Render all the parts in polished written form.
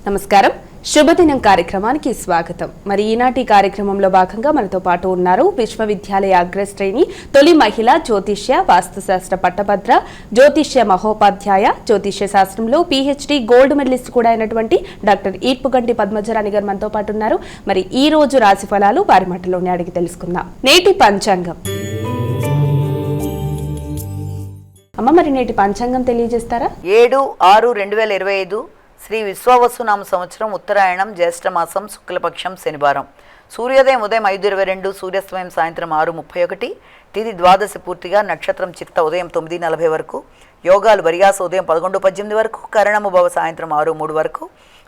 నమస్కారం, శుభదినం కార్యక్రమానికి స్వాగతం. మరి ఈనాటి కార్యక్రమంలో భాగంగా మనతో పాటు ఉన్నారు విశ్వవిద్యాలయ అగ్రశ్రేణి తొలి మహిళా జ్యోతిష్య వాస్తుశాస్త్ర పట్టభద్ర జ్యోతిష్య మహోపాధ్యాయ జ్యోతిష్య శాస్త్రంలో PhD గోల్డ్ మెడలిస్ట్ కూడా అయినటువంటి డాక్టర్ ఈర్పుగంటి పద్మజరాణి గారు మనతో పాటు ఉన్నారు. మరి ఈ రోజు రాశి ఫలాలు వారి మాటలోనే అడిగి తెలుసుకుందాం. నేటి పంచాంగం. అమ్మ, మరి నేటి పంచాంగం తెలియజేస్తారా? 7/6/2025 శ్రీ విశ్వావసునామ సంవత్సరం ఉత్తరాయణం జ్యేష్ఠమాసం శుక్లపక్షం శనివారం. సూర్యోదయం ఉదయం 5:22, సూర్యాస్తమయం సాయంత్రం 6:31, తిథి ద్వాదశి పూర్తిగా, నక్షత్రం చిత్త ఉదయం 9:40 వరకు, యోగాలు వరియాస ఉదయం 11:18 వరకు, కరణము భవ సాయంత్రం 6:03 వరకు,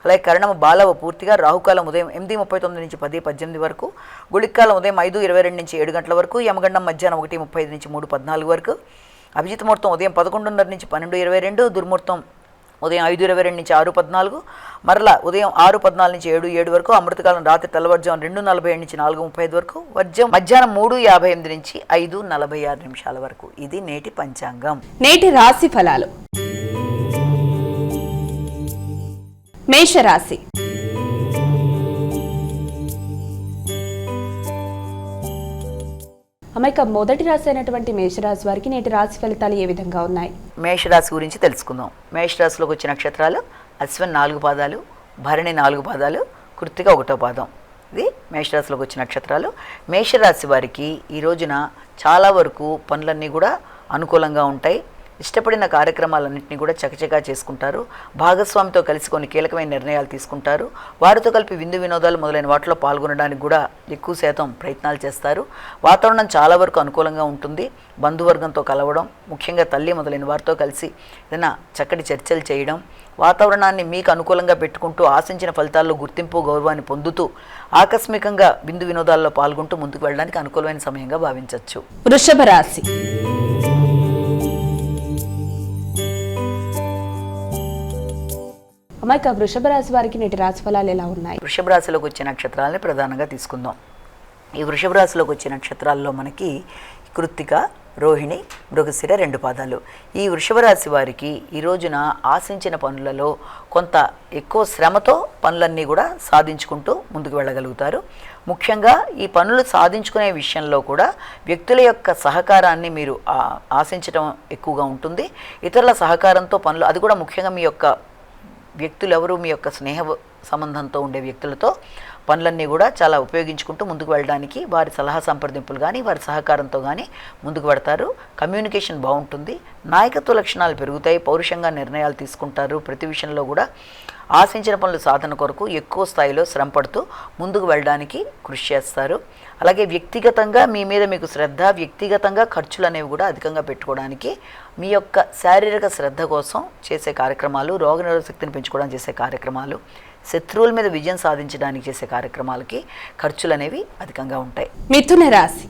అలాగే కరణము బాలవ పూర్తిగా, రాహుకాలం ఉదయం 8:39 నుంచి 10:18 వరకు, గుళికాలం ఉదయం 5:22 నుంచి 7 గంటల వరకు, యమగండం మధ్యాహ్నం 1:35 నుంచి 3:14 వరకు, అభిజిత్ ముహూర్తం ఉదయం 11:30 నుంచి 12:22, దుర్ముహూర్తం ఉదయం 5:22 నుంచి 6:14, మరలా ఉదయం 6:14 నుంచి 7:07 వరకు, అమృతకాలం రాత్రి తెల్లవారుజాము 2:47 నుంచి 4:35 వరకు, వర్జం మధ్యాహ్నం 3:58 నుంచి 5:46 వరకు. ఇది నేటి పంచాంగం. నేటి రాశి ఫలాలు. మేషరాశి. అమ్మాయిక మొదటి రాశి అయినటువంటి మేషరాశి వారికి నేటి రాశి ఫలితాలు ఏ విధంగా ఉన్నాయి? మేషరాశి గురించి తెలుసుకుందాం. మేషరాశిలోకి వచ్చే నక్షత్రాలు అశ్విన్ 4 పాదాలు, భరణి 4 పాదాలు, కృత్తిక 1వ పాదం. ఇది మేషరాశిలోకి వచ్చే నక్షత్రాలు. మేషరాశి వారికి ఈ రోజున చాలా వరకు పనులన్నీ కూడా అనుకూలంగా ఉంటాయి. ఇష్టపడిన కార్యక్రమాలన్నింటినీ కూడా చకచకా చేసుకుంటారు. భాగస్వామితో కలిసి కొన్ని కీలకమైన నిర్ణయాలు తీసుకుంటారు. వారితో కలిపి విందు వినోదాలు మొదలైన వాటిలో పాల్గొనడానికి కూడా ఎక్కువ శాతం ప్రయత్నాలు చేస్తారు. వాతావరణం చాలా వరకు అనుకూలంగా ఉంటుంది. బంధువర్గంతో కలవడం, ముఖ్యంగా తల్లి మొదలైన వారితో కలిసి ఏదైనా చక్కటి చర్చలు చేయడం, వాతావరణాన్ని మీకు అనుకూలంగా పెట్టుకుంటూ ఆశించిన ఫలితాల్లో గుర్తింపు గౌరవాన్ని పొందుతూ ఆకస్మికంగా విందు వినోదాల్లో పాల్గొంటూ ముందుకు వెళ్ళడానికి అనుకూలమైన సమయంగా భావించవచ్చు. వృషభ రాశి. అమ్మాయిక వృషభ రాశి వారికి నేటి రాశి ఫలాలు ఎలా ఉన్నాయి? వృషభ రాశిలోకి వచ్చే నక్షత్రాలని ప్రధానంగా తీసుకుందాం. ఈ వృషభ రాశిలోకి వచ్చే నక్షత్రాల్లో మనకి కృత్తిక, రోహిణి, మృగశిర 2 పాదాలు. ఈ వృషభ రాశి వారికి ఈ రోజున ఆశించిన పనులలో కొంత ఎక్కువ శ్రమతో పనులన్నీ కూడా సాధించుకుంటూ ముందుకు వెళ్ళగలుగుతారు. ముఖ్యంగా ఈ పనులు సాధించుకునే విషయంలో కూడా వ్యక్తుల యొక్క సహకారాన్ని మీరు ఆశించడం ఎక్కువగా ఉంటుంది. ఇతరుల సహకారంతో పనులు, అది కూడా ముఖ్యంగా మీ యొక్క వ్యక్తులు ఎవరు, మీ యొక్క స్నేహ సంబంధంతో ఉండే వ్యక్తులతో పనులన్నీ కూడా చాలా ఉపయోగించుకుంటూ ముందుకు వెళ్ళడానికి వారి సలహా సంప్రదింపులు కానీ వారి సహకారంతో కానీ ముందుకు పెడతారు. కమ్యూనికేషన్ బాగుంటుంది. నాయకత్వ లక్షణాలు పెరుగుతాయి. పౌరుషంగా నిర్ణయాలు తీసుకుంటారు. ప్రతి విషయంలో కూడా ఆశించిన పనుల సాధన కొరకు ఎక్కువ స్థాయిలో శ్రమపడుతూ ముందుకు వెళ్ళడానికి కృషి చేస్తారు. అలాగే వ్యక్తిగతంగా మీ మీద మీకు శ్రద్ధ, వ్యక్తిగతంగా ఖర్చులు అనేవి కూడా అధికంగా పెట్టుకోవడానికి, మీ యొక్క శారీరక శ్రద్ధ కోసం చేసే కార్యక్రమాలు, రోగనిరోధక శక్తిని పెంచుకోవడానికి చేసే కార్యక్రమాలు, శత్రువుల మీద విజయం సాధించడానికి చేసే కార్యక్రమాలకి ఖర్చులు అనేవి అధికంగా ఉంటాయి. మిథున రాశి.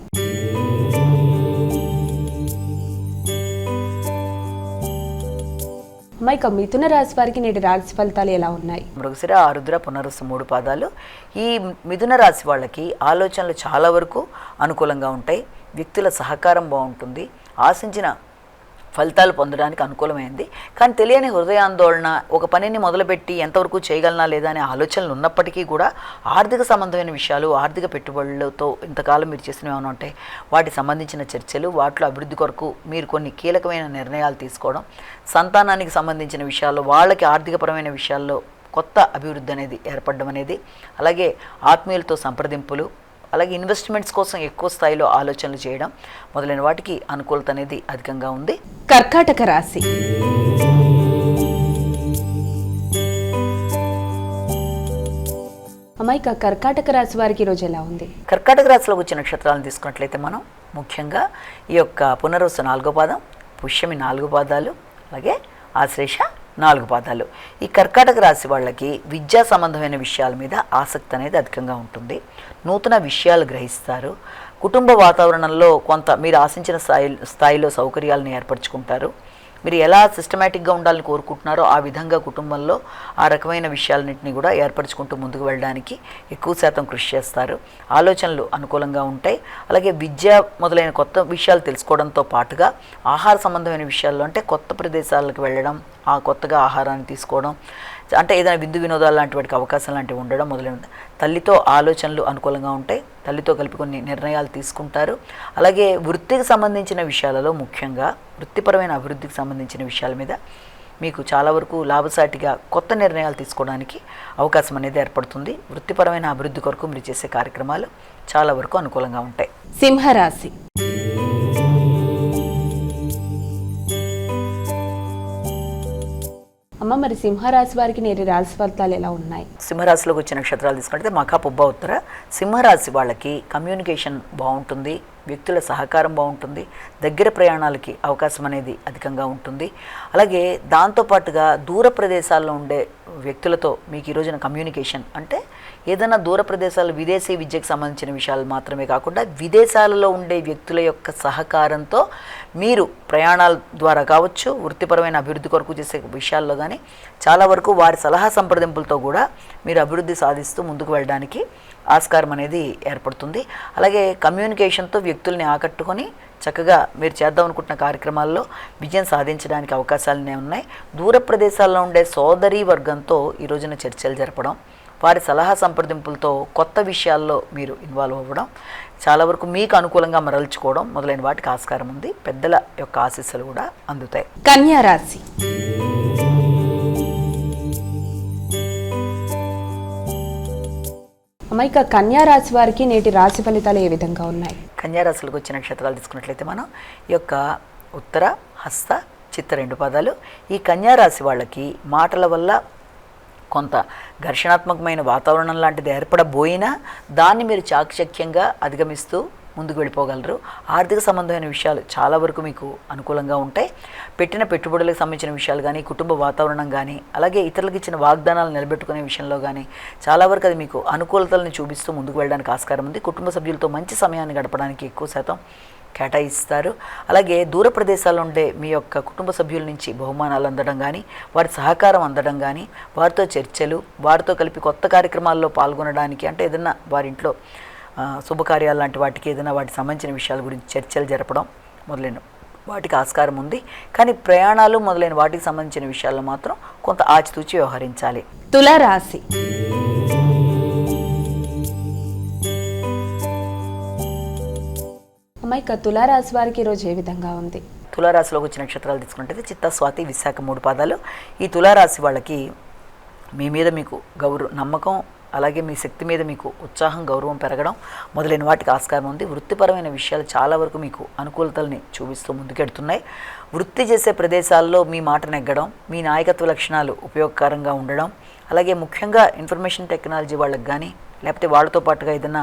అమ్మాయిక మిథున రాశి వారికి నేటి రాశి ఫలితాలు ఎలా ఉన్నాయి? మృగశిర, ఆరుద్ర, పునరుసు 3 పాదాలు. ఈ మిథున రాశి వాళ్ళకి ఆలోచనలు చాలా వరకు అనుకూలంగా ఉంటాయి. వ్యక్తుల సహకారం బాగుంటుంది. ఆశించిన ఫలితాలు పొందడానికి అనుకూలమైంది. కానీ తెలియని హృదయాందోళన, ఒక పనిని మొదలుపెట్టి ఎంతవరకు చేయగలనా లేదా అనే ఆలోచనలు ఉన్నప్పటికీ కూడా ఆర్థిక సంబంధమైన విషయాలు, ఆర్థిక పెట్టుబడులతో ఇంతకాలం మీరు చేసినవి ఏమైనా ఉంటాయి, వాటికి సంబంధించిన చర్చలు, వాటిలో అభివృద్ధి కొరకు మీరు కొన్ని కీలకమైన నిర్ణయాలు తీసుకోవడం, సంతానానికి సంబంధించిన విషయాల్లో, వాళ్ళకి ఆర్థికపరమైన విషయాల్లో కొత్త అభివృద్ధి అనేది ఏర్పడడం అనేది, అలాగే ఆత్మీయులతో సంప్రదింపులు, అలాగే ఇన్వెస్ట్మెంట్స్ కోసం ఎక్కువ స్థాయిలో ఆలోచనలు చేయడం మొదలైన వాటికి అనుకూలత అనేది అధికంగా ఉంది. కర్కాటక రాశి. అమ్మాయిక కర్కాటక రాశి వారికి ఈరోజు ఎలా ఉంది? కర్కాటక రాశిలోకి వచ్చే నక్షత్రాలను తీసుకున్నట్లయితే మనం ముఖ్యంగా ఈ యొక్క పునరుసు 4వ పాదం, పుష్యమి 4 పాదాలు, అలాగే ఆశ్లేష 4 పాదాలు. ఈ కర్కాటక రాశి వాళ్ళకి విద్యా సంబంధమైన విషయాల మీద ఆసక్తి అనేది అధికంగా ఉంటుంది. నూతన విషయాలు గ్రహిస్తారు. కుటుంబ వాతావరణంలో కొంత మీరు ఆశించిన స్థాయిలో సౌకర్యాలను ఏర్పరచుకుంటారు. మీరు ఎలా సిస్టమేటిక్గా ఉండాలని కోరుకుంటున్నారో ఆ విధంగా కుటుంబంలో ఆ రకమైన విషయాలన్నింటినీ కూడా ఏర్పరచుకుంటూ ముందుకు వెళ్ళడానికి ఎక్కువ శాతం కృషి చేస్తారు. ఆలోచనలు అనుకూలంగా ఉంటాయి. అలాగే విద్య మొదలైన కొత్త విషయాలు తెలుసుకోవడంతో పాటుగా ఆహార సంబంధమైన విషయాల్లో అంటే కొత్త ప్రదేశాలకు వెళ్ళడం, ఆ కొత్తగా ఆహారాన్ని తీసుకోవడం, అంటే ఏదైనా విందు వినోదాలు లాంటి వాటికి అవకాశం లాంటివి ఉండడం మొదలైన తల్లితో ఆలోచనలు అనుకూలంగా ఉంటాయి. తల్లితో కలిపి కొన్ని నిర్ణయాలు తీసుకుంటారు. అలాగే వృత్తికి సంబంధించిన విషయాలలో ముఖ్యంగా వృత్తిపరమైన అభివృద్ధికి సంబంధించిన విషయాల మీద మీకు చాలా వరకు లాభసాటిగా కొత్త నిర్ణయాలు తీసుకోవడానికి అవకాశం అనేది ఏర్పడుతుంది. వృత్తిపరమైన అభివృద్ధి కొరకు మీరు చేసే కార్యక్రమాలు చాలా వరకు అనుకూలంగా ఉంటాయి. సింహరాశి. అమ్మ, మరి సింహరాశి వారికి నేటి రాశి ఫలితాలు ఎలా ఉన్నాయి? సింహరాశిలోకి వచ్చే నక్షత్రాలు తీసుకుంటే మఖ, పుబ్బ, ఉత్తర. సింహరాశి వాళ్ళకి కమ్యూనికేషన్ బాగుంటుంది, వ్యక్తుల సహకారం బాగుంటుంది, దగ్గర ప్రయాణాలకి అవకాశం అనేది అధికంగా ఉంటుంది. అలాగే దాంతోపాటుగా దూర ప్రదేశాల్లో ఉండే వ్యక్తులతో మీకు ఈ రోజున కమ్యూనికేషన్ అంటే ఏదైనా దూర ప్రదేశాలు విదేశీ విద్యకు సంబంధించిన విషయాలు మాత్రమే కాకుండా విదేశాలలో ఉండే వ్యక్తుల యొక్క సహకారంతో మీరు ప్రయాణాల ద్వారా కావచ్చు, వృత్తిపరమైన అభివృద్ధి కొరకు చేసే విషయాల్లో కానీ చాలా వరకు వారి సలహా సంప్రదింపులతో కూడా మీరు అభివృద్ధి సాధిస్తూ ముందుకు వెళ్ళడానికి ఆస్కారం అనేది ఏర్పడుతుంది. అలాగే కమ్యూనికేషన్తో వ్యక్తుల్ని ఆకట్టుకొని చక్కగా మీరు చేద్దాం అనుకుంటున్న కార్యక్రమాల్లో విజయం సాధించడానికి అవకాశాలనే ఉన్నాయి. దూర ప్రదేశాల్లో ఉండే సోదరీ వర్గంతో ఈ రోజున చర్చలు జరపడం, వారి సలహా సంప్రదింపులతో కొత్త విషయాల్లో మీరు ఇన్వాల్వ్ అవ్వడం, చాలా వరకు మీకు అనుకూలంగా మరల్చుకోవడం మొదలైన వాటికి ఆస్కారం ఉంది. పెద్దల యొక్క ఆశీస్సులు కూడా అందుతాయి. కన్యా రాశి. అమ్మాయిక కన్యా రాశి వారికి నేటి రాశి ఫలితాలు ఏ విధంగా ఉన్నాయి? కన్యా రాశులకు వచ్చిన నక్షత్రాలు తీసుకున్నట్లయితే మనం ఈ యొక్క ఉత్తర, హస్త, చిత్త 2 పాదాలు. ఈ కన్యా రాశి వాళ్ళకి మాటల వల్ల కొంత ఘర్షణాత్మకమైన వాతావరణం లాంటిది ఏర్పడబోయినా దాన్ని మీరు చాకచక్యంగా అధిగమిస్తూ ముందుకు వెళ్ళిపోగలరు. ఆర్థిక సంబంధమైన విషయాలు చాలా వరకు మీకు అనుకూలంగా ఉంటాయి. పెట్టిన పెట్టుబడులకు సంబంధించిన విషయాలు కానీ, కుటుంబ వాతావరణం కానీ, అలాగే ఇతరులకు ఇచ్చిన వాగ్దానాలు నిలబెట్టుకునే విషయంలో కానీ చాలా వరకు అది మీకు అనుకూలతలను చూపిస్తూ ముందుకు వెళ్ళడానికి ఆస్కారం ఉంది. కుటుంబ సభ్యులతో మంచి సమయాన్ని గడపడానికి ఎక్కువ శాతం కేటాయిస్తారు. అలాగే దూర ప్రదేశాల్లో ఉండే మీ యొక్క కుటుంబ సభ్యుల నుంచి బహుమానాలు అందడం కానీ, వారి సహకారం అందడం కానీ, వారితో చర్చలు, వారితో కలిపి కొత్త కార్యక్రమాల్లో పాల్గొనడానికి అంటే ఏదైనా వారింట్లో శుభకార్యాలు లాంటి వాటికి ఏదైనా వాటికి సంబంధించిన విషయాల గురించి చర్చలు జరపడం మొదలైన వాటికి ఆస్కారం ఉంది. కానీ ప్రయాణాలు మొదలైన వాటికి సంబంధించిన విషయాల్లో మాత్రం కొంత ఆచితూచి వ్యవహరించాలి. తులారాశి. అమ్మాయిక తులారాశి వారికి ఈరోజు ఏ విధంగా ఉంది? తులారాశిలోకి వచ్చిన నక్షత్రాలు తీసుకుంటే చిత్త, స్వాతి, విశాఖ 3 పాదాలు. ఈ తులారాశి వాళ్ళకి మీ మీద మీకు నమ్మకం, అలాగే మీ శక్తి మీద మీకు ఉత్సాహం, గౌరవం పెరగడం మొదలైన వాటికి ఆస్కారం ఉంది. వృత్తిపరమైన విషయాలు చాలా వరకు మీకు అనుకూలతల్ని చూపిస్తూ ముందుకెడుతున్నాయి. వృత్తి చేసే ప్రదేశాల్లో మీ మాట నెగ్గడం, మీ నాయకత్వ లక్షణాలు ఉపయోగకరంగా ఉండడం, అలాగే ముఖ్యంగా ఇన్ఫర్మేషన్ టెక్నాలజీ వాళ్ళకి కానీ లేకపోతే వాళ్ళతో పాటుగా ఏదైనా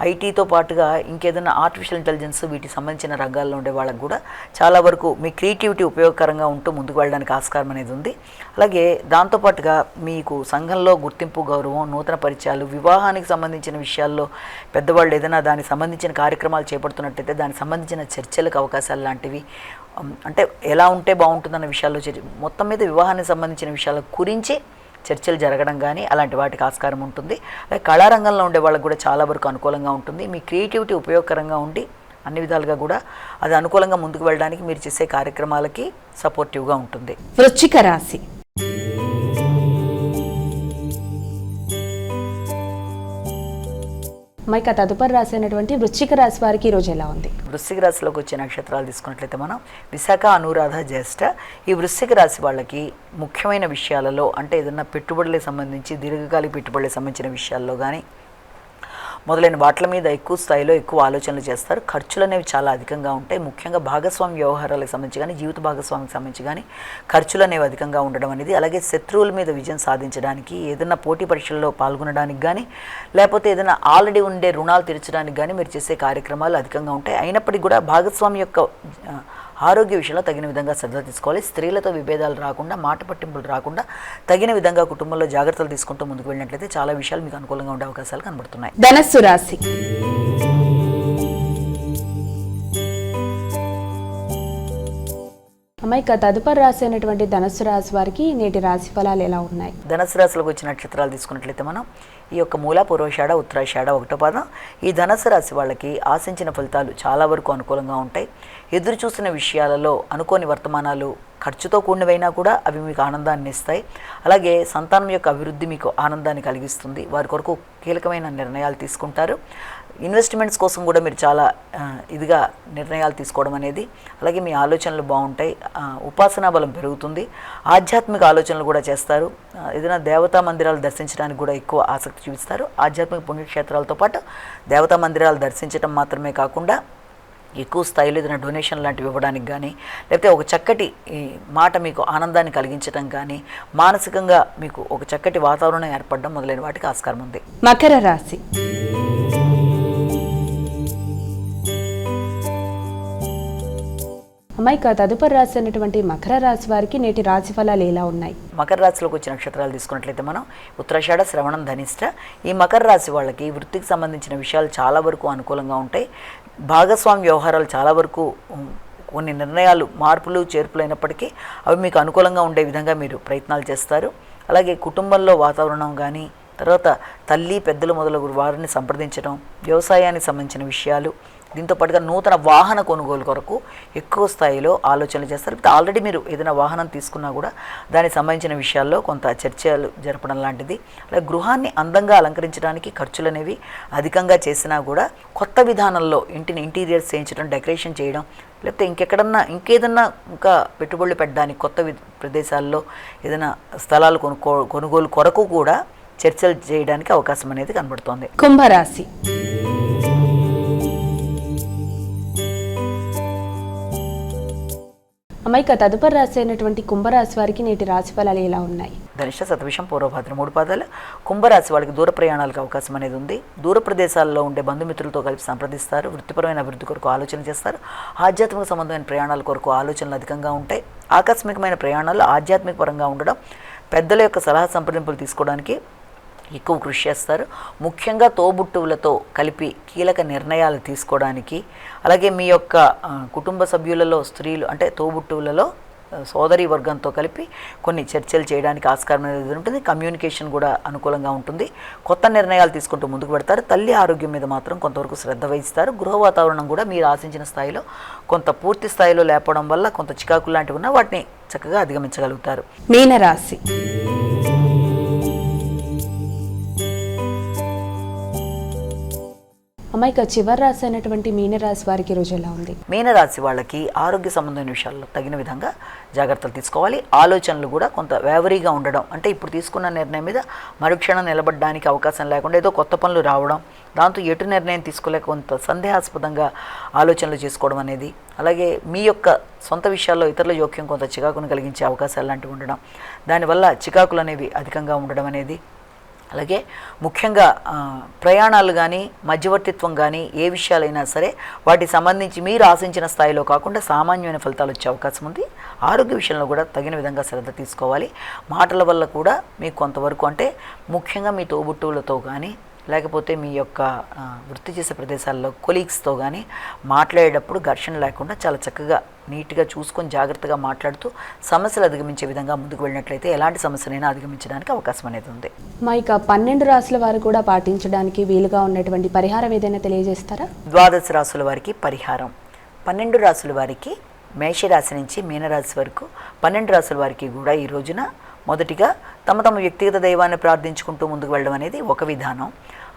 ఐటీతో పాటుగా ఇంకేదైనా ఆర్టిఫిషియల్ ఇంటెలిజెన్స్ వీటికి సంబంధించిన రంగాల్లో ఉండే వాళ్ళకు కూడా చాలా వరకు మీ క్రియేటివిటీ ఉపయోగకరంగా ఉంటూ ముందుకు వెళ్ళడానికి ఆస్కారం అనేది ఉంది. అలాగే దాంతోపాటుగా మీకు సంఘంలో గుర్తింపు, గౌరవం, నూతన పరిచయాలు, వివాహానికి సంబంధించిన విషయాల్లో పెద్దవాళ్ళు ఏదైనా దానికి సంబంధించిన కార్యక్రమాలు చేపడుతున్నట్టయితే దానికి సంబంధించిన చర్చలకు అవకాశాలు లాంటివి, అంటే ఎలా ఉంటే బాగుంటుందన్న విషయాల్లో మొత్తం మీద వివాహానికి సంబంధించిన విషయాల గురించి చర్చలు జరగడం కానీ అలాంటి వాటికి ఆస్కారం ఉంటుంది. అలాగే కళారంగంలో ఉండే వాళ్ళకు కూడా చాలా వరకు అనుకూలంగా ఉంటుంది. మీ క్రియేటివిటీ ఉపయోగకరంగా ఉండి అన్ని విధాలుగా కూడా అది అనుకూలంగా ముందుకు వెళ్ళడానికి మీరు చేసే కార్యక్రమాలకి సపోర్టివ్గా ఉంటుంది. వృశ్చిక రాశి. మైక తదుపరి రాశి అయినటువంటి వృశ్చిక రాశి వారికి ఈరోజు ఎలా ఉంది? వృశ్చిక రాశిలోకి వచ్చే నక్షత్రాలు తీసుకున్నట్లయితే మనం విశాఖ, అనురాధ, జ్యేష్ఠ. ఈ వృశ్చిక రాశి వాళ్ళకి ముఖ్యమైన విషయాలలో అంటే ఏదైనా పెట్టుబడులకు సంబంధించి దీర్ఘకాలిక పెట్టుబడులకు సంబంధించిన విషయాల్లో కానీ మొదలైన వాటి మీద ఎక్కువ స్థాయిలో ఎక్కువ ఆలోచనలు చేస్తారు. ఖర్చులు అనేవి చాలా అధికంగా ఉంటాయి. ముఖ్యంగా భాగస్వామి వ్యవహారాలకు సంబంధించి కానీ, జీవిత భాగస్వామికి సంబంధించి కానీ ఖర్చులు అనేవి అధికంగా ఉండడం అనేది, అలాగే శత్రువుల మీద విజయం సాధించడానికి, ఏదైనా పోటీ పరీక్షల్లో పాల్గొనడానికి కానీ, లేకపోతే ఏదైనా ఆల్రెడీ ఉండే రుణాలు తీర్చడానికి కానీ మీరు చేసే కార్యక్రమాలు అధికంగా ఉంటాయి. అయినప్పటికీ కూడా భాగస్వామి యొక్క ఆరోగ్య విషయంలో తగిన విధంగా శ్రద్ధ తీసుకోవాలి. స్త్రీలతో విభేదాలు రాకుండా, మాట పట్టింపులు రాకుండా తగిన విధంగా కుటుంబంలో జాగ్రత్తలు తీసుకుంటూ ముందుకు వెళ్ళినట్లయితే చాలా విషయాలు మీకు అనుకూలంగా ఉండే అవకాశాలు కనబడుతున్నాయి. ధనస్సు రాశి. అమ్మాయిక తదుపరి రాశి అయినటువంటి ధనుస్సు రాశి వారికి నేటి రాశి ఫలాలు ఎలా ఉన్నాయి? ధనుసు రాశిలోకి వచ్చిన నక్షత్రాలు తీసుకున్నట్లయితే మనం ఈ యొక్క మూల, పూర్వషాఢ, ఉత్తరాషాఢ 1వ పాదం ఈ ధనుసు రాశి వాళ్ళకి ఆశించిన ఫలితాలు చాలా వరకు అనుకూలంగా ఉంటాయి. ఎదురు చూసిన విషయాలలో అనుకోని వర్తమానాలు ఖర్చుతో కూడినవైనా కూడా అవి మీకు ఆనందాన్ని ఇస్తాయి. అలాగే సంతానం యొక్క అభివృద్ధి మీకు ఆనందాన్ని కలిగిస్తుంది. వారి కొరకు కీలకమైన నిర్ణయాలు తీసుకుంటారు. ఇన్వెస్ట్మెంట్స్ కోసం కూడా మీరు చాలా ఇదిగా నిర్ణయాలు తీసుకోవడం అనేది, అలాగే మీ ఆలోచనలు బాగుంటాయి. ఉపాసనా బలం పెరుగుతుంది. ఆధ్యాత్మిక ఆలోచనలు కూడా చేస్తారు. ఏదైనా దేవతా మందిరాలు దర్శించడానికి కూడా ఎక్కువ ఆసక్తి చూపిస్తారు. ఆధ్యాత్మిక పుణ్యక్షేత్రాలతో పాటు దేవతా మందిరాలు దర్శించడం మాత్రమే కాకుండా ఎక్కువ స్థాయిలో ఏదైనా డొనేషన్ లాంటివి ఇవ్వడానికి కానీ, లేకపోతే ఒక చక్కటి మాట మీకు ఆనందాన్ని కలిగించడం కానీ, మానసికంగా మీకు ఒక చక్కటి వాతావరణం ఏర్పడడం మొదలైన వాటికి ఆస్కారం ఉంది. మకర రాశి. అమ్మాయిక తదుపరి రాశి అయినటువంటి మకర రాశి వారికి నేటి రాశి ఫలాలు ఎలా ఉన్నాయి? మకర రాశిలోకి వచ్చిన నక్షత్రాలు తీసుకున్నట్లయితే మనం ఉత్తరాషాఢ, శ్రవణం, ధనిష్ట ఈ మకర రాశి వాళ్ళకి వృత్తికి సంబంధించిన విషయాలు చాలా వరకు అనుకూలంగా ఉంటాయి. భాగస్వామ్య వ్యవహారాలు చాలా వరకు కొన్ని నిర్ణయాలు మార్పులు చేర్పులు అయినప్పటికీ అవి మీకు అనుకూలంగా ఉండే విధంగా మీరు ప్రయత్నాలు చేస్తారు. అలాగే కుటుంబంలో వాతావరణం కానీ, తర్వాత తల్లి పెద్దలు మొదలగు వారిని సంప్రదించడం, వ్యవసాయానికి సంబంధించిన విషయాలు, దీంతో పాటుగా నూతన వాహన కొనుగోలు కొరకు ఎక్కువ స్థాయిలో ఆలోచనలు చేస్తారు. ఆల్రెడీ మీరు ఏదైనా వాహనం తీసుకున్నా కూడా దానికి సంబంధించిన విషయాల్లో కొంత చర్చలు జరపడం లాంటిది. అలాగే గృహాన్ని అందంగా అలంకరించడానికి ఖర్చులు అనేవి అధికంగా చేసినా కూడా కొత్త విధానంలో ఇంటిని ఇంటీరియర్స్ చేయించడం, డెకరేషన్ చేయడం, లేకపోతే ఇంకేదన్నా ఇంకా పెట్టుబడులు పెట్టడానికి కొత్త ప్రదేశాల్లో ఏదైనా స్థలాలు కొనుగోలు కొరకు కూడా చర్చలు చేయడానికి అవకాశం అనేది కనబడుతోంది. కుంభరాశి. అమ్మాయిక తదుపరి రాశి అయినటువంటి కుంభరాశి వారికి నేటి రాశి ఫలాలు ఎలా ఉన్నాయి? ధనిష్ట, శతభిషం, పూర్వభాద్ర 3 పాదాలు. కుంభరాశి వాళ్ళకి దూర ప్రయాణాలకు అవకాశం అనేది ఉంది. దూర ప్రదేశాల్లో ఉండే బంధుమిత్రులతో కలిపి సంప్రదిస్తారు. వృత్తిపరమైన అభివృద్ధి కొరకు ఆలోచన చేస్తారు. ఆధ్యాత్మిక సంబంధమైన ప్రయాణాల కొరకు ఆలోచనలు అధికంగా ఉంటాయి. ఆకస్మికమైన ప్రయాణాలు ఆధ్యాత్మిక పరంగా ఉండడం, పెద్దల యొక్క సలహా సంప్రదింపులు తీసుకోవడానికి ఎక్కువ కృషి చేస్తారు. ముఖ్యంగా తోబుట్టువులతో కలిపి కీలక నిర్ణయాలు తీసుకోవడానికి, అలాగే మీ యొక్క కుటుంబ సభ్యులలో స్త్రీలు అంటే తోబుట్టువులలో సోదరి వర్గంతో కలిపి కొన్ని చర్చలు చేయడానికి ఆస్కారం అనేది ఉంటుంది. కమ్యూనికేషన్ కూడా అనుకూలంగా ఉంటుంది. కొత్త నిర్ణయాలు తీసుకుంటూ ముందుకు పెడతారు. తల్లి ఆరోగ్యం మీద మాత్రం కొంతవరకు శ్రద్ధ వహిస్తారు. గృహ వాతావరణం కూడా మీరు ఆశించిన స్థాయిలో కొంత పూర్తి స్థాయిలో లేపడం వల్ల కొంత చికాకులు లాంటివి ఉన్నా వాటిని చక్కగా అధిగమించగలుగుతారు. మీనరాశి. అమ్మాయిక చివరి రాశి అయినటువంటి మీనరాశి వారికి రోజు ఎలా ఉంది? మీనరాశి వాళ్ళకి ఆరోగ్య సంబంధమైన విషయాల్లో తగిన విధంగా జాగ్రత్తలు తీసుకోవాలి. ఆలోచనలు కూడా కొంత వేవరీగా ఉండడం, అంటే ఇప్పుడు తీసుకున్న నిర్ణయం మీద మరుక్షణం నిలబడడానికి అవకాశం లేకుండా ఏదో కొత్త పనులు రావడం, దాంతో ఎటు నిర్ణయం తీసుకోలేక కొంత సందేహాస్పదంగా ఆలోచనలు చేసుకోవడం అనేది, అలాగే మీ యొక్క సొంత విషయాల్లో ఇతరుల జోక్యం కొంత చికాకును కలిగించే అవకాశాలు లాంటివి ఉండడం, దానివల్ల చికాకులు అనేవి అధికంగా ఉండడం అనేది, అలాగే ముఖ్యంగా ప్రయాణాలు కానీ మధ్యవర్తిత్వం కానీ ఏ విషయాలైనా సరే వాటికి సంబంధించి మీరు ఆశించిన స్థాయిలో కాకుండా సామాన్యమైన ఫలితాలు వచ్చే అవకాశం ఉంది. ఆరోగ్య విషయంలో కూడా తగిన విధంగా శ్రద్ధ తీసుకోవాలి. మాటల వల్ల కూడా మీకు కొంతవరకు, అంటే ముఖ్యంగా మీ తోబుట్టువులతో కానీ లేకపోతే మీ యొక్క వృత్తి చేసే ప్రదేశాల్లో కొలీగ్స్తో కానీ మాట్లాడేటప్పుడు ఘర్షణ లేకుండా చాలా చక్కగా నీట్గా చూసుకొని జాగ్రత్తగా మాట్లాడుతూ సమస్యలు అధిగమించే విధంగా ముందుకు వెళ్ళినట్లయితే ఎలాంటి సమస్యనైనా అధిగమించడానికి అవకాశం అనేది ఉంది. మా ఇక 12 రాశుల వారు కూడా పాటించడానికి వీలుగా ఉన్నటువంటి పరిహారం ఏదైనా తెలియజేస్తారా? 12 రాశుల వారికి పరిహారం. 12 రాశుల వారికి మేషరాశి నుంచి మీనరాశి వరకు 12 రాశుల వారికి కూడా ఈ రోజున మొదటిగా తమ వ్యక్తిగత దైవాన్ని ప్రార్థించుకుంటూ ముందుకు వెళ్ళడం అనేది ఒక విధానం.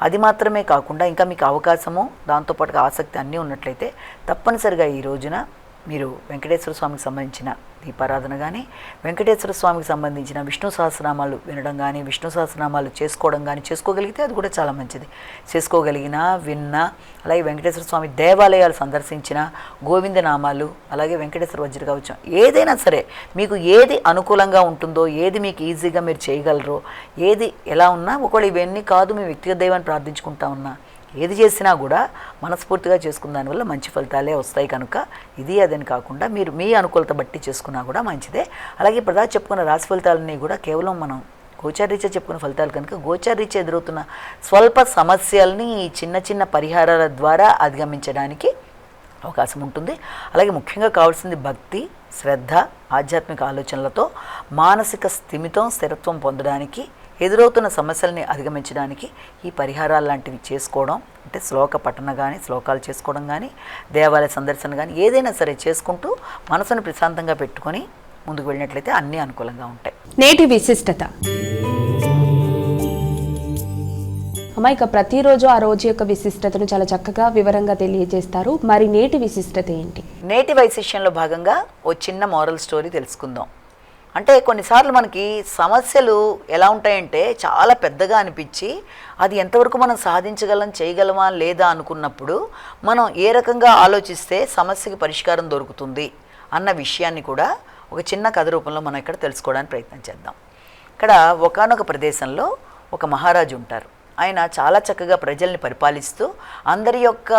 అది మాత్రమే కాకుండా ఇంకా మీకు అవకాశము దాంతోపాటుగా ఆసక్తి అన్నీ ఉన్నట్లయితే తప్పనిసరిగా ఈ రోజున మీరు వెంకటేశ్వర స్వామికి సంబంధించిన దీపారాధన కానీ, వెంకటేశ్వర స్వామికి సంబంధించిన విష్ణు సహస్రనామాలు వినడం కానీ, విష్ణు సహస్రనామాలు చేసుకోవడం కానీ, చేసుకోగలిగితే అది కూడా చాలా మంచిది. చేసుకోగలిగినా విన్నా, అలాగే వెంకటేశ్వర స్వామి దేవాలయాలు సందర్శించిన గోవిందనామాలు, అలాగే వెంకటేశ్వర వజ్ర కవచం, ఏదైనా సరే మీకు ఏది అనుకూలంగా ఉంటుందో, ఏది మీకు ఈజీగా మీరు చేయగలరో, ఏది ఎలా ఉన్నా, ఒకవేళ ఇవన్నీ కాదు మీ వ్యక్తిగత దైవాన్ని ప్రార్థించుకుంటా ఉన్నా, ఏది చేసినా కూడా మనస్ఫూర్తిగా చేసుకున్న దానివల్ల మంచి ఫలితాలే వస్తాయి. కనుక ఇది అదని కాకుండా మీరు మీ అనుకూలత బట్టి చేసుకున్నా కూడా మంచిదే. అలాగే ఇప్పుడు చెప్పుకున్న రాశి ఫలితాలన్నీ కూడా కేవలం మనం గోచారీత్యా చెప్పుకున్న ఫలితాలు కనుక గోచారీత్యా ఎదురవుతున్న స్వల్ప సమస్యల్ని ఈ చిన్న చిన్న పరిహారాల ద్వారా అధిగమించడానికి అవకాశం ఉంటుంది. అలాగే ముఖ్యంగా కావాల్సింది భక్తి, శ్రద్ధ, ఆధ్యాత్మిక ఆలోచనలతో మానసిక స్థిమితం, స్థిరత్వం పొందడానికి, ఎదురవుతున్న సమస్యల్ని అధిగమించడానికి ఈ పరిహారాలు లాంటివి చేసుకోవడం, అంటే శ్లోక పఠన కానీ, శ్లోకాలు చేసుకోవడం కానీ, దేవాలయ సందర్శన కానీ ఏదైనా సరే చేసుకుంటూ మనసును ప్రశాంతంగా పెట్టుకొని ముందుకు వెళ్ళినట్లయితే అన్నీ అనుకూలంగా ఉంటాయి. నేటి విశిష్టత అమ్మ, ఇక ప్రతిరోజు ఆ రోజు యొక్క విశిష్టతను చాలా చక్కగా వివరంగా తెలియజేస్తారు. మరి నేటి విశిష్టత ఏంటి? నేటి వైశిష్యంలో భాగంగా ఓ చిన్న మోరల్ స్టోరీ తెలుసుకుందాం. అంటే కొన్నిసార్లు మనకి సమస్యలు ఎలా ఉంటాయంటే చాలా పెద్దగా అనిపించి అది ఎంతవరకు మనం సాధించగలం, చేయగలమా లేదా అనుకున్నప్పుడు మనం ఏ రకంగా ఆలోచిస్తే సమస్యకి పరిష్కారం దొరుకుతుంది అన్న విషయాన్ని కూడా ఒక చిన్న కథ రూపంలో మనం ఇక్కడ తెలుసుకోవడానికి ప్రయత్నం చేద్దాం. ఇక్కడ ఒకానొక ప్రదేశంలో ఒక మహారాజు ఉంటారు. ఆయన చాలా చక్కగా ప్రజల్ని పరిపాలిస్తూ అందరి యొక్క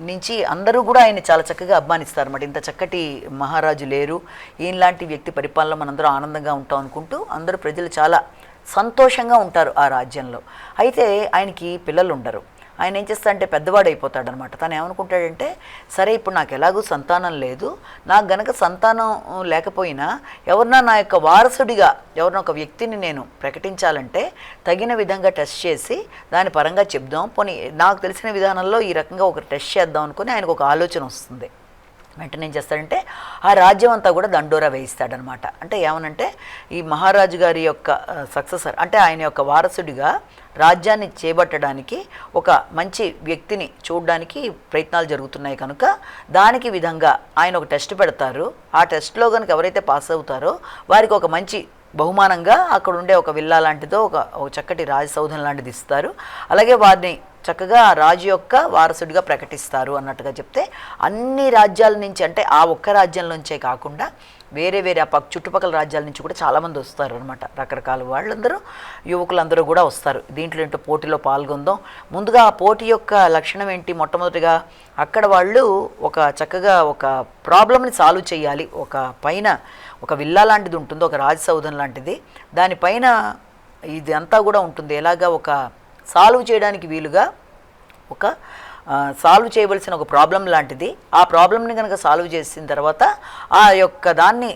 నుంచి అందరూ కూడా ఆయన చాలా చక్కగా అభిమానిస్తారు అన్నమాట. ఇంత చక్కటి మహారాజు లేరు, ఈయనలాంటి వ్యక్తి పరిపాలన మనందరం ఆనందంగా ఉంటాం అనుకుంటూ అందరూ ప్రజలు చాలా సంతోషంగా ఉంటారు ఆ రాజ్యంలో. అయితే ఆయనకి పిల్లలు ఉండరు. ఆయన ఏం చేస్తాడంటే పెద్దవాడు అయిపోతాడనమాట. తను ఏమనుకుంటాడంటే, సరే ఇప్పుడు నాకు ఎలాగూ సంతానం లేదు, నాకు గనక సంతానం లేకపోయినా ఎవరన్నా నా యొక్క వారసుడిగా ఎవరినో ఒక వ్యక్తిని నేను ప్రకటించాలంటే తగిన విధంగా టెస్ట్ చేసి దాని పరంగా చెప్దాం, పోనీ నాకు తెలిసిన విధానంలో ఈ రకంగా ఒక టెస్ట్ చేద్దాం అనుకుని ఆయనకు ఒక ఆలోచన వస్తుంది. వెంటనే ఏం చేస్తాడంటే ఆ రాజ్యం అంతా కూడా దండోరా వేయిస్తాడనమాట. అంటే ఏమనంటే ఈ మహారాజు గారి యొక్క సక్సెసర్, అంటే ఆయన యొక్క వారసుడిగా రాజ్యాన్ని చేపట్టడానికి ఒక మంచి వ్యక్తిని చూడడానికి ప్రయత్నాలు జరుగుతున్నాయి కనుక దానికి విధంగా ఆయన ఒక టెస్ట్ పెడతారు. ఆ టెస్ట్లో కనుక ఎవరైతే పాస్ అవుతారో వారికి ఒక మంచి బహుమానంగా అక్కడ ఉండే ఒక విల్లా లాంటిదో ఒక చక్కటి రాజసౌధం లాంటిది ఇస్తారు. అలాగే వారిని చక్కగా రాజు యొక్క వారసుడిగా ప్రకటిస్తారు అన్నట్టుగా చెప్తే అన్ని రాజ్యాల నుంచి, అంటే ఆ ఒక్క రాజ్యం నుంచే కాకుండా వేరే వేరే ఆ చుట్టుపక్కల రాజ్యాల నుంచి కూడా చాలామంది వస్తారు అనమాట. రకరకాల వాళ్ళందరూ, యువకులందరూ కూడా వస్తారు. దీంట్లో ఏంటో పోటీలో పాల్గొందాం. ముందుగా ఆ పోటీ యొక్క లక్షణం ఏంటి? మొట్టమొదటిగా అక్కడ వాళ్ళు ఒక చక్కగా ఒక ప్రాబ్లమ్ని సాల్వ్ చేయాలి. ఒక పైన ఒక విల్లా లాంటిది ఉంటుంది, ఒక రాజసౌధం లాంటిది, దానిపైన ఇది అంతా కూడా ఉంటుంది. ఎలాగా ఒక సాల్వ్ చేయడానికి వీలుగా ఒక సాల్వ్ చేయవలసిన ఒక ప్రాబ్లం లాంటిది. ఆ ప్రాబ్లమ్ని కనుక సాల్వ్ చేసిన తర్వాత ఆ యొక్క దాన్ని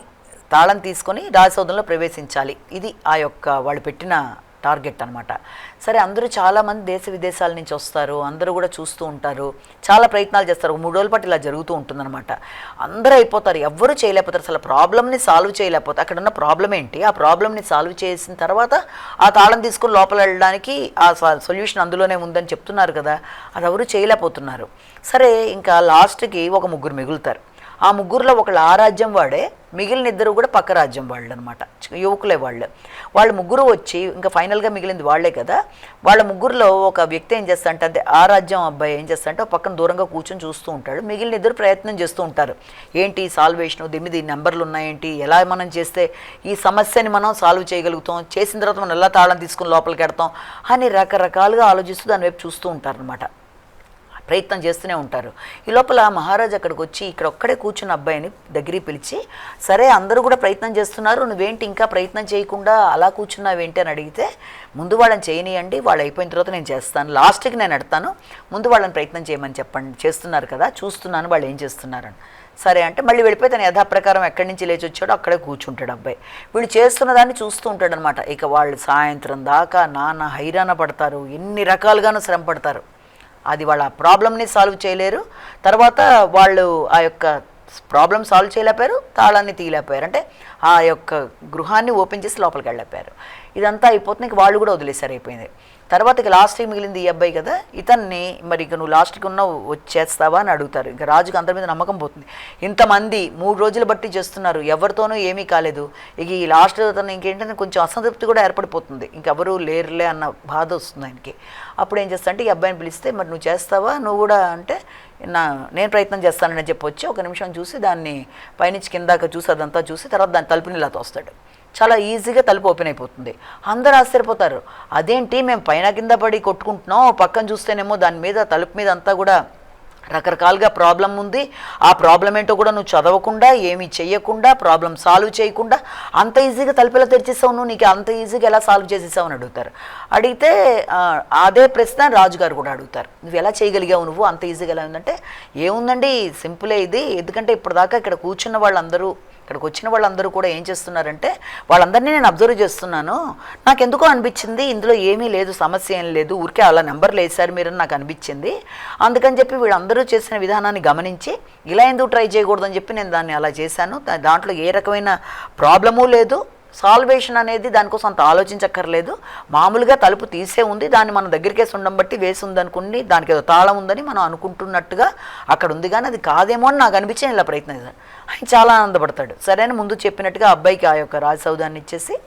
తాళం తీసుకొని రాజసౌధంలో ప్రవేశించాలి. ఇది ఆ యొక్క వాళ్ళు పెట్టిన టార్గెట్ అనమాట. సరే, అందరూ చాలామంది దేశ విదేశాల నుంచి వస్తారు, అందరూ కూడా చూస్తూ ఉంటారు, చాలా ప్రయత్నాలు చేస్తారు. 3 రోజుల పాటు ఇలా జరుగుతూ ఉంటుందన్నమాట. అందరూ అయిపోతారు, ఎవ్వరూ చేయలేకపోతారు, అసలు ప్రాబ్లమ్ని సాల్వ్ చేయలేకపోతారు. అక్కడ ఉన్న ప్రాబ్లం ఏంటి, ఆ ప్రాబ్లమ్ని సాల్వ్ చేసిన తర్వాత ఆ తాళం తీసుకుని లోపల వెళ్ళడానికి ఆ సొల్యూషన్ అందులోనే ఉందని చెప్తున్నారు కదా, అది ఎవరు చేయలేకపోతున్నారు. సరే, ఇంకా లాస్ట్కి ఒక 3 మిగులుతారు. ఆ 3లో ఒకళ్ళు ఆ రాజ్యం వాడే, మిగిలిన 2 కూడా పక్క రాజ్యం వాళ్ళు అనమాట, యువకులే వాళ్ళు. వాళ్ళు 3 వచ్చి ఇంకా ఫైనల్గా మిగిలింది వాళ్లే కదా. వాళ్ళ 3లో ఒక వ్యక్తి ఏం చేస్తాడంటే, అంటే ఆ రాజ్యం అబ్బాయి ఏం చేస్తాడంటే పక్కన దూరంగా కూర్చొని చూస్తూ ఉంటాడు. మిగిలిన 2 ప్రయత్నం చేస్తూ ఉంటారు. ఏంటి సాల్వేషన్, దీని నెంబర్లు ఉన్నాయేంటి, ఎలా మనం చేస్తే ఈ సమస్యని మనం సాల్వ్ చేయగలుగుతాం, చేసిన తర్వాత మనం ఎలా తాళం తీసుకుని లోపలికి వెడతాం అని రకరకాలుగా ఆలోచిస్తూ దాని వైపు చూస్తూ ఉంటారనమాట. ప్రయత్నం చేస్తూనే ఉంటారు. ఈ లోపల మహారాజు అక్కడికి వచ్చి ఇక్కడ ఒక్కడే కూర్చున్న అబ్బాయిని దగ్గరికి పిలిచి, సరే అందరూ కూడా ప్రయత్నం చేస్తున్నారు, నువ్వేంటి ఇంకా ప్రయత్నం చేయకుండా అలా కూర్చున్నావేంటి అని అడిగితే, ముందు వాళ్ళని చేయనియండి, వాళ్ళు అయిపోయిన తర్వాత నేను చేస్తాను, లాస్ట్కి నేను ఎడతాను, ముందు వాళ్ళని ప్రయత్నం చేయమని చెప్పండి, చేస్తున్నారు కదా చూస్తున్నాను వాళ్ళు ఏం చేస్తున్నారని. సరే అంటే మళ్ళీ వెళ్ళిపోయి తను యథాప్రకారం ఎక్కడి నుంచి లేచి వచ్చాడో అక్కడే కూర్చుంటాడు అబ్బాయి. వీళ్ళు చేస్తున్న దాన్ని చూస్తూ ఉంటాడు అనమాట. ఇక వాళ్ళు సాయంత్రం దాకా నానా హైరాణ పడతారు, ఎన్ని రకాలుగానూ శ్రమ పడతారు. అది వాళ్ళ ప్రాబ్లమ్ని సాల్వ్ చేయలేరు. తర్వాత వాళ్ళు ఆ యొక్క ప్రాబ్లం సాల్వ్ చేయలేకపోయారు, తాళాన్ని తీయలేకపోయారు, అంటే ఆ యొక్క గృహాన్ని ఓపెన్ చేసి లోపలికి వెళ్ళలేకపోయారు. ఇదంతా అయిపోతుంది, ఇంక వాళ్ళు కూడా వదిలేసారు, అయిపోయింది. తర్వాత ఇక లాస్ట్కి మిగిలింది ఈ అబ్బాయి కదా, ఇతన్ని మరి ఇక నువ్వు లాస్ట్కి ఉన్నావు వచ్చేస్తావా అని అడుగుతారు. ఇంకా రాజుకి అందరి మీద నమ్మకం పోతుంది. ఇంతమంది 3 రోజులు బట్టి చేస్తున్నారు, ఎవరితోనూ ఏమీ కాలేదు. ఇక ఈ లాస్ట్ తను ఇంకేంటంటే కొంచెం అసంతృప్తి కూడా ఏర్పడిపోతుంది, ఇంకెవరు లేరులే అన్న బాధ వస్తుంది ఆయనకి. అప్పుడు ఏం చేస్తా అంటే ఈ అబ్బాయిని పిలిస్తే, మరి నువ్వు చేస్తావా నువ్వు కూడా అంటే, నేను ప్రయత్నం చేస్తానని చెప్పొచ్చి ఒక నిమిషం చూసి దాన్ని పైనుంచి కిందాక చూసి అదంతా చూసి తర్వాత దాని తలుపుని ఇలా తోస్తాడు. చాలా ఈజీగా తలుపు ఓపెన్ అయిపోతుంది. అందరూ ఆశ్చర్యపోతారు, అదేంటి మేము పైన కింద పడి కొట్టుకుంటున్నాం, పక్కన చూస్తేనేమో దాని మీద తలుపు మీద అంతా కూడా రకరకాలుగా ప్రాబ్లం ఉంది, ఆ ప్రాబ్లం ఏంటో కూడా నువ్వు చదవకుండా ఏమీ చెయ్యకుండా ప్రాబ్లం సాల్వ్ చేయకుండా అంత ఈజీగా తలుపులా తెరిచేసావు, నువ్వు నీకు అంత ఈజీగా ఎలా సాల్వ్ చేసేసావు అని అడుగుతారు. అడిగితే అదే ప్రశ్న రాజుగారు కూడా అడుగుతారు, నువ్వు ఎలా చేయగలిగావు, నువ్వు అంత ఈజీగా ఎలా ఉందంటే, ఏముందండి సింపులే ఇది, ఎందుకంటే ఇప్పటిదాకా ఇక్కడికి వచ్చిన వాళ్ళందరూ కూడా ఏం చేస్తున్నారంటే వాళ్ళందరినీ నేను అబ్జర్వ్ చేస్తున్నాను, నాకు ఎందుకో అనిపించింది ఇందులో ఏమీ లేదు, సమస్య ఏం లేదు, ఊరికే అలా నెంబర్లు వేశారు మీరని నాకు అనిపించింది, అందుకని చెప్పి వీళ్ళందరూ చేసిన విధానాన్ని గమనించి ఇలా ఎందుకు ట్రై చేయకూడదని చెప్పి నేను దాన్ని అలా చేశాను, దాంట్లో ఏ రకమైన ప్రాబ్లము లేదు, సాల్వేషన్ అనేది దానికోసం అంత ఆలోచించక్కర్లేదు, మామూలుగా తలుపు తీసే ఉంది, దాన్ని మన దగ్గరికేసి ఉండం బట్టి వేసి ఉందనుకుని దానికి ఏదో తాళం ఉందని మనం అనుకుంటున్నట్టుగా అక్కడ ఉంది, కానీ అది కాదేమో అని నాకు అనిపించి ఇలా ప్రయత్నిస్తాను. ఆయన చాలా ఆనందపడతాడు. సరే అని ముందు చెప్పినట్టుగా అబ్బాయికి ఆ యొక్క రాజసౌధాన్ని ఇచ్చేసి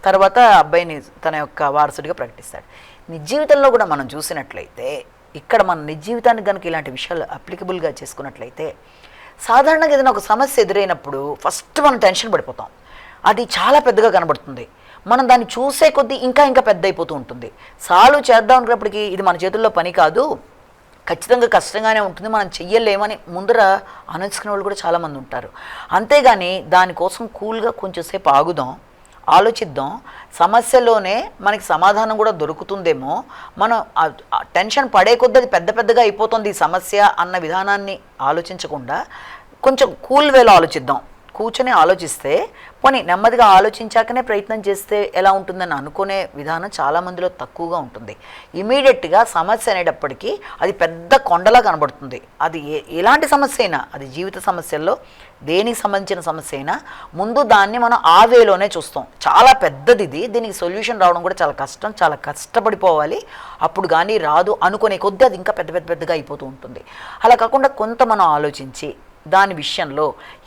తర్వాత అబ్బాయిని తన యొక్క వారసుడిగా ప్రకటిస్తాడు. నిజ జీవితంలో కూడా మనం చూసినట్లయితే ఇక్కడ మన నిజ జీవితానికి కనుక ఇలాంటి విషయాలు అప్లికబుల్గా చేసుకున్నట్లయితే సాధారణంగా ఏదైనా ఒక సమస్య ఎదురైనప్పుడు ఫస్ట్ మనం టెన్షన్ పడిపోతాం, అది చాలా పెద్దగా కనబడుతుంది, మనం దాన్ని చూసే కొద్దీ ఇంకా ఇంకా పెద్ద అయిపోతూ ఉంటుంది. సాల్వ్ చేద్దాం అనుకున్నప్పటికీ ఇది మన చేతుల్లో పని కాదు, ఖచ్చితంగా కష్టంగానే ఉంటుంది, మనం చెయ్యలేమని ముందర ఆలోచించుకునే వాళ్ళు కూడా చాలామంది ఉంటారు. అంతేగాని దానికోసం కూల్గా కొంచెంసేపు ఆగుదాం, ఆలోచిద్దాం, సమస్యలోనే మనకి సమాధానం కూడా దొరుకుతుందేమో, మనం టెన్షన్ పడే కొద్దీ అది పెద్ద పెద్దగా అయిపోతుంది ఈ సమస్య అన్న విధానాన్ని ఆలోచించకుండా కొంచెం కూల్ వేలో ఆలోచిద్దాం. కూర్చొని ఆలోచిస్తే పోనీ నెమ్మదిగా ఆలోచించాకనే ప్రయత్నం చేస్తే ఎలా ఉంటుందని అనుకునే విధానం చాలామందిలో తక్కువగా ఉంటుంది. ఇమీడియట్గా సమస్య అనేటప్పటికీ అది పెద్ద కొండలా కనబడుతుంది. అది ఎలాంటి సమస్య అయినా, అది జీవిత సమస్యల్లో దేనికి సంబంధించిన సమస్య అయినా ముందు దాన్ని మనం ఆ వేలోనే చూస్తాం. చాలా పెద్దది ఇది, దీనికి సొల్యూషన్ రావడం కూడా చాలా కష్టం, చాలా కష్టపడిపోవాలి, అప్పుడు కానీ రాదు అనుకునే కొద్దీ అది ఇంకా పెద్ద పెద్ద పెద్దగా అయిపోతూ ఉంటుంది. అలా కాకుండా కొంత మనం ఆలోచించి దాని విషయంలో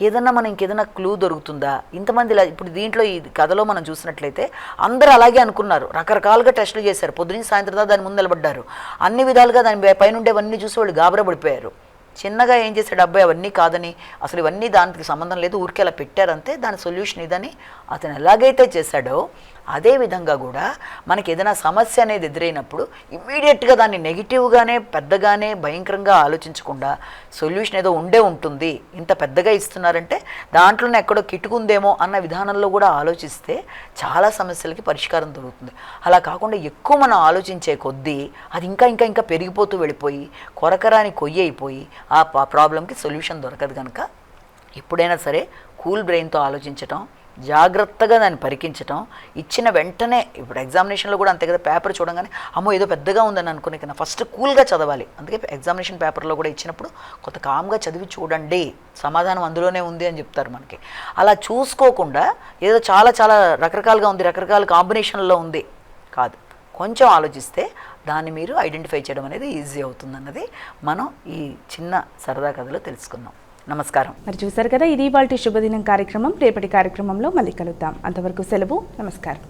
ఏదన్నా మనం ఇంకేదైనా క్లూ దొరుకుతుందా, ఇంతమంది ఇప్పుడు దీంట్లో ఈ కథలో మనం చూసినట్లయితే అందరూ అలాగే అనుకున్నారు, రకరకాలుగా టెస్టులు చేశారు, పొద్దున్న సాయంత్రం దాకా దాని ముందు నిలబడ్డారు, అన్ని విధాలుగా దాని పైనుండేవన్నీ చూసి వాళ్ళు గాబరా పడిపోయారు. చిన్నగా ఏం చేశాడు అబ్బాయి, అవన్నీ కాదని, అసలు ఇవన్నీ దానికి సంబంధం లేదు, ఊరికే అలా పెట్టారంతే, దాని సొల్యూషన్ ఇదని అతను ఎలాగైతే చేశాడో అదేవిధంగా కూడా మనకి ఏదైనా సమస్య అనేది ఎదురైనప్పుడు ఇమ్మీడియట్గా దాన్ని నెగిటివ్గానే పెద్దగానే భయంకరంగా ఆలోచించకుండా సొల్యూషన్ ఏదో ఉంటుంది, ఇంత పెద్దగా ఇస్తున్నారంటే దాంట్లోనే ఎక్కడో కిటుకుందేమో అన్న విధానంలో కూడా ఆలోచిస్తే చాలా సమస్యలకి పరిష్కారం దొరుకుతుంది. అలా కాకుండా ఎక్కువ మనం ఆలోచించే కొద్దీ అది ఇంకా ఇంకా ఇంకా పెరిగిపోతూ వెళ్ళిపోయి కొరకరాని కొయ్యి అయిపోయి ఆ ప్రాబ్లంకి సొల్యూషన్ దొరకదు. కనుక ఎప్పుడైనా సరే కూల్ బ్రెయిన్తో ఆలోచించటం, జాగ్రత్తగా దాన్ని పరికించటం, ఇచ్చిన వెంటనే ఇప్పుడు ఎగ్జామినేషన్లో కూడా అంతే కదా, పేపర్ చూడగానే అమ్మో ఏదో పెద్దగా ఉందని అనుకునే కన్నా ఫస్ట్ కూల్గా చదవాలి. అందుకే ఎగ్జామినేషన్ పేపర్లో కూడా ఇచ్చినప్పుడు కొంత కామ్గా చదివి చూడండి, సమాధానం అందులోనే ఉంది అని చెప్తారు మనకి. అలా చూసుకోకుండా ఏదో చాలా చాలా రకరకాలుగా ఉంది, రకరకాల కాంబినేషన్లో ఉంది కాదు, కొంచెం ఆలోచిస్తే దాన్ని మీరు ఐడెంటిఫై చేయడం అనేది ఈజీ అవుతుందన్నది మనం ఈ చిన్న సరదా కథలో తెలుసుకుందాం. నమస్కారం. మరి చూసారు కదా, ఇది ఇవాల్టి శుభదినం కార్యక్రమం. రేపటి కార్యక్రమంలో మళ్ళీ కలుద్దాం. అంతవరకు సెలవు. నమస్కారం.